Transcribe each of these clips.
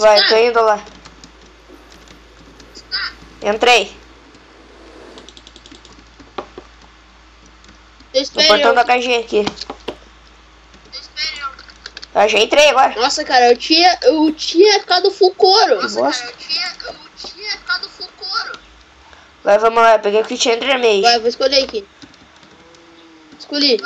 Vai, tô indo lá. Entrei. No portão da KG aqui. Eu já entrei agora. Nossa, cara, eu tinha ficado full couro. Vai, vamos lá. Eu peguei o kit Ender Mage. Vai, vou escolher aqui. Escolhi.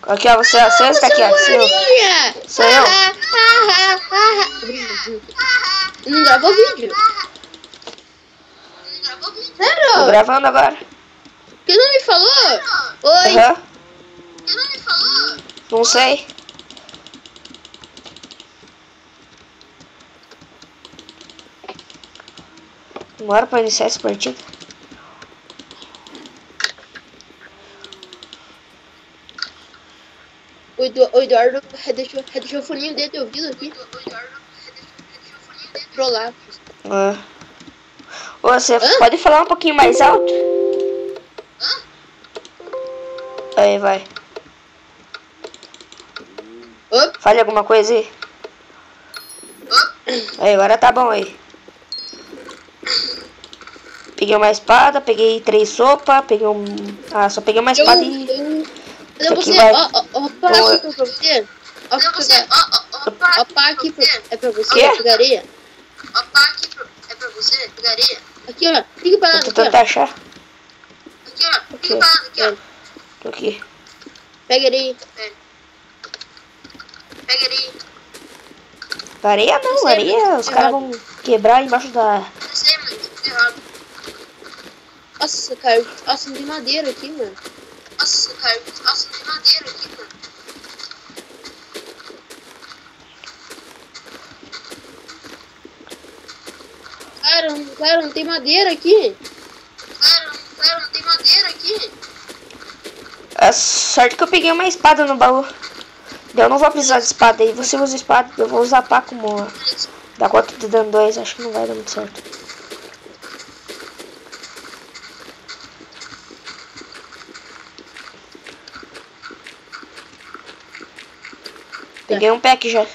Aqui, ó. Você está aqui, ó. Sou eu. Não gravou vídeo. Sério? Tô gravando agora. Por que não me falou? Oi. Aham. Não sei. Demora pra iniciar essa partida. O Eduardo deixou o foninho dele de ouvido aqui. Trollar. Você pode falar um pouquinho mais alto? Aí, vai. Fale alguma coisa aí. Aí, agora tá bom aí. Peguei uma espada, peguei 3 sopas, peguei um... Ah, só peguei uma espada e... Cadê você? vai... Ó, aqui pra você. Ó, pá aqui é pra você, pegaria. Aqui, ó. Fica parado Tô aqui, tentando ó. achar. Fica parado aqui, ó. Tô aqui. Pega ele. Areia não, areia os caras vão quebrar embaixo da... Nossa, cara. Nossa, não tem madeira aqui, mano. Cara, não tem madeira aqui. É sorte que eu peguei uma espada no baú. Eu não vou precisar de espada aí. Você usa espada, eu vou usar pá como... Dá conta de dano 2, acho que não vai dar muito certo. Peguei um pack já.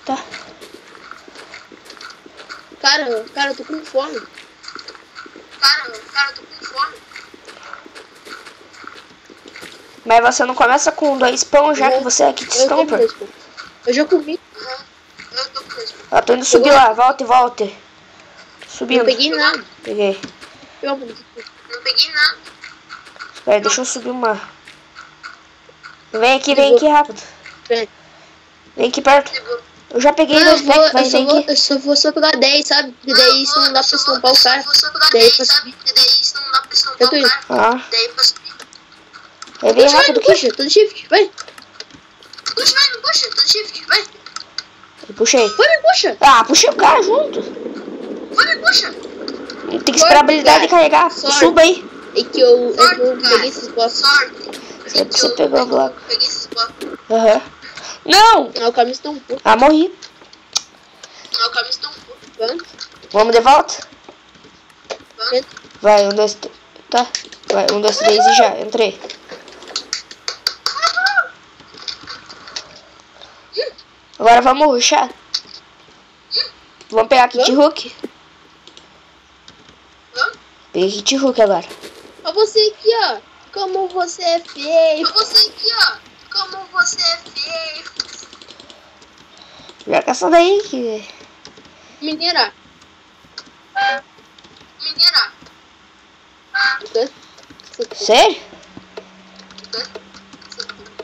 Tá. Cara, eu tô com fome. Mas você não começa com 2 pão já que você é Kit Stomper? Eu já comi. Eu tô indo subir lá, volta e volta. Subindo. Não peguei nada. Peguei. Espera, deixa eu subir uma. Vem aqui rápido. Vem aqui perto. Eu já peguei 2 packs, vem aqui. Eu só vou pegar 10, sabe? Porque daí isso não dá pra estampar o cara. Daí pra subir. Eu tô indo. Ah. Vem rápido aqui. Puxa, tô de shift, vai. Eu puxei. Vai, me puxa. Ah, puxei o cara junto. Tem que esperar a habilidade de carregar. Sorte. Suba aí. É que eu peguei esses blocos. Você pegou o bloco. Aham. Não! Ah, o caminho está um pouco. Ah, morri. Vamos de volta? Vai, 1, 2, 3. Tá. Vai, 1, 2, 3 e já. Entrei. Agora vamos rushar. Vamos pegar Kit Hook. Peguei Kit Hook agora. Ó você aqui, ó. Como você é feio. Já que essa daí que... Minerar. Sério?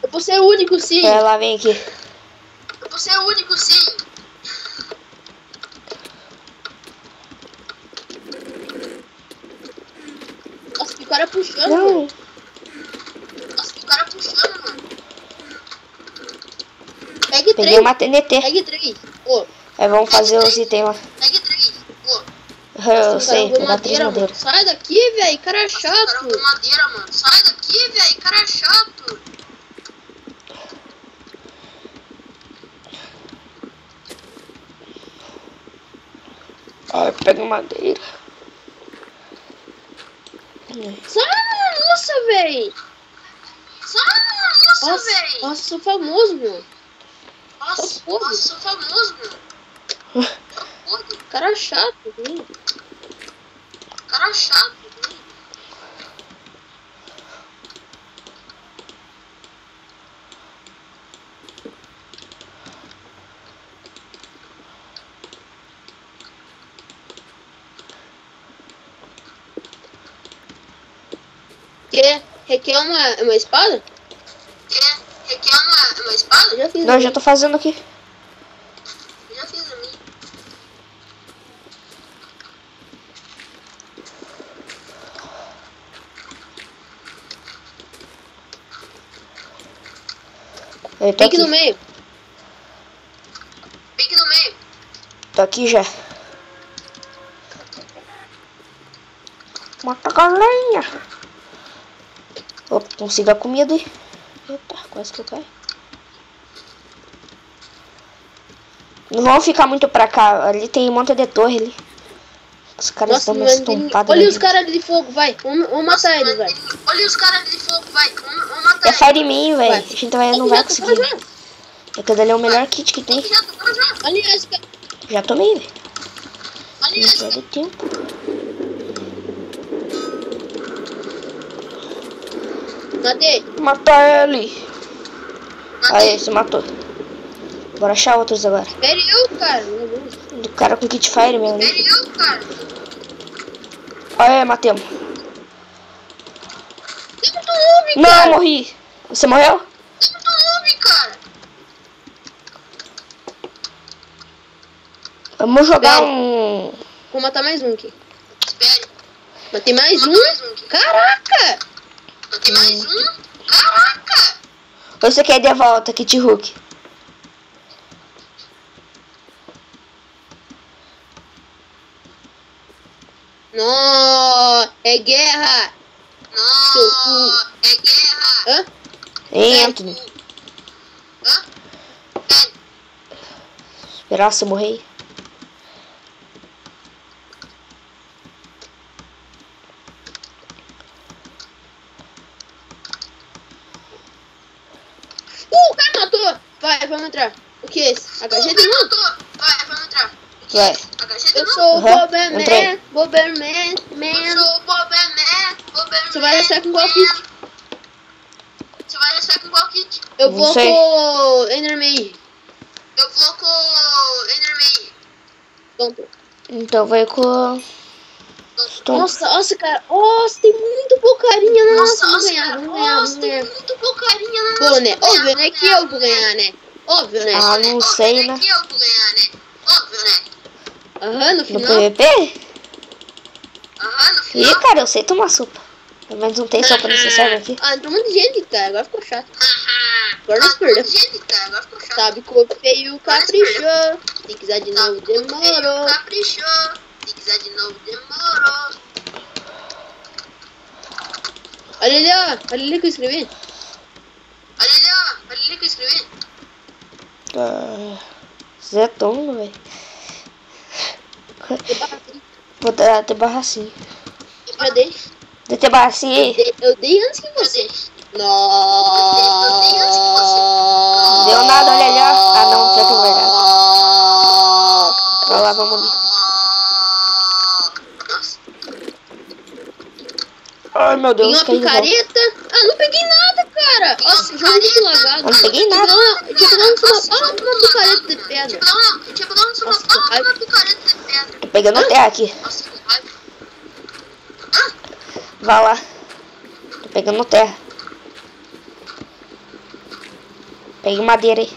Eu vou ser o único, sim. Vai lá, vem aqui. Nossa, que cara puxando, Não. mano. Pegue Peguei 3. uma TNT. Pegue 3. Ô. Aí vamos fazer os itens lá. Eu sei, pegar 3 madeiras. Sai daqui, velho. Cara chato. Ó, pega madeira. Sai, Nossa, velho. Nossa, sou famoso, mano. Nossa, sou famoso, mano. Cara chato, velho. Requer uma espada? Requer uma espada? Eu já fiz. Não, já tô fazendo aqui. Eu já fiz a minha. Eu tô Pique aqui. no meio. Tô aqui já. Mata a galinha. Opa, consigo a comida. Eita, quase que eu caio. Não vamos ficar muito pra cá. Ali tem um monte de torre ali. Os caras estão uma estompada. Olha os caras de fogo, vai. Vamos matar eles, vai. Olha os caras de fogo, vai. Vamos matar eles. É fire em mim, velho. A gente não vai conseguir. É que dali é o melhor kit que tem. Olha esse cara. Já tomei, velho. Não perde tempo. Matei. Mata ele. Aí, se matou. Bora achar outros agora. Peraí, cara. Meu Deus. Do cara com kit fire mesmo. Peraí, cara. Olha, matemos. Tem muito noob, Não, cara. morri. Você morreu? Tem muito noob, cara. Vamos jogar um... Vou matar mais um aqui. Espere. Matei mais um? Caraca! Matei mais um? Caraca! Ou você quer ir de volta, Kit Hook? Não, é guerra! Não, é guerra! Hã? Hein, Anthony? Hã? Esperar você morrer. O cara matou! Vai, vamos entrar. O que é esse? HG de novo? Vai, vamos entrar. Vai. Eu sou o Boberman, entrei. Boberman, man. Eu sou o Boberman, Boberman. Você vai deixar com qual kit? Eu Não vou sei. com o Enderman. Pronto. Então vai com... Stomp. Nossa, cara. Nossa, tem muito porcaria. Nossa, vamos ganhar. Tem muito porcaria. Bom, né? Óbvio, né? Que eu vou ganhar, né? Óbvio, né? Ah, não sei, né? Que eu vou ganhar, né? Óbvio, né? Aham, no No final. PVP? Aham, no Ih, final. cara, eu sei tomar sopa. Pelo menos não tem sopa nesse server aqui. Ah, entrou um monte de gente, cara. Agora ficou chato. Agora nós perdemos. Sabe que o feio caprichou. Se quiser de novo, demorou. Olha ali, ó. Olha ali que eu escrevi. Zé Tono, velho. Tem barra assim. Vou dar ter barra assim. Já dei. Deve ter barra assim aí. Eu dei antes que você. Nossa. Deu nada, olha ali, ó. Ah, não, já que vai dar. Vai lá, vamos ali. Ai, meu Deus, Tem uma caiu de volta. picareta. Ah, não peguei nada, cara. Nossa, o jogo é muito lagado. Não peguei nada. Tinha que dar uma picareta de pedra. Nossa, que raiva. Tô pegando terra aqui. Vai lá. Tô pegando terra. Peguei madeira aí.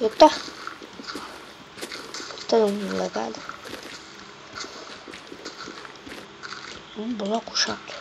Eita. Tá lagado. Um bloco chato.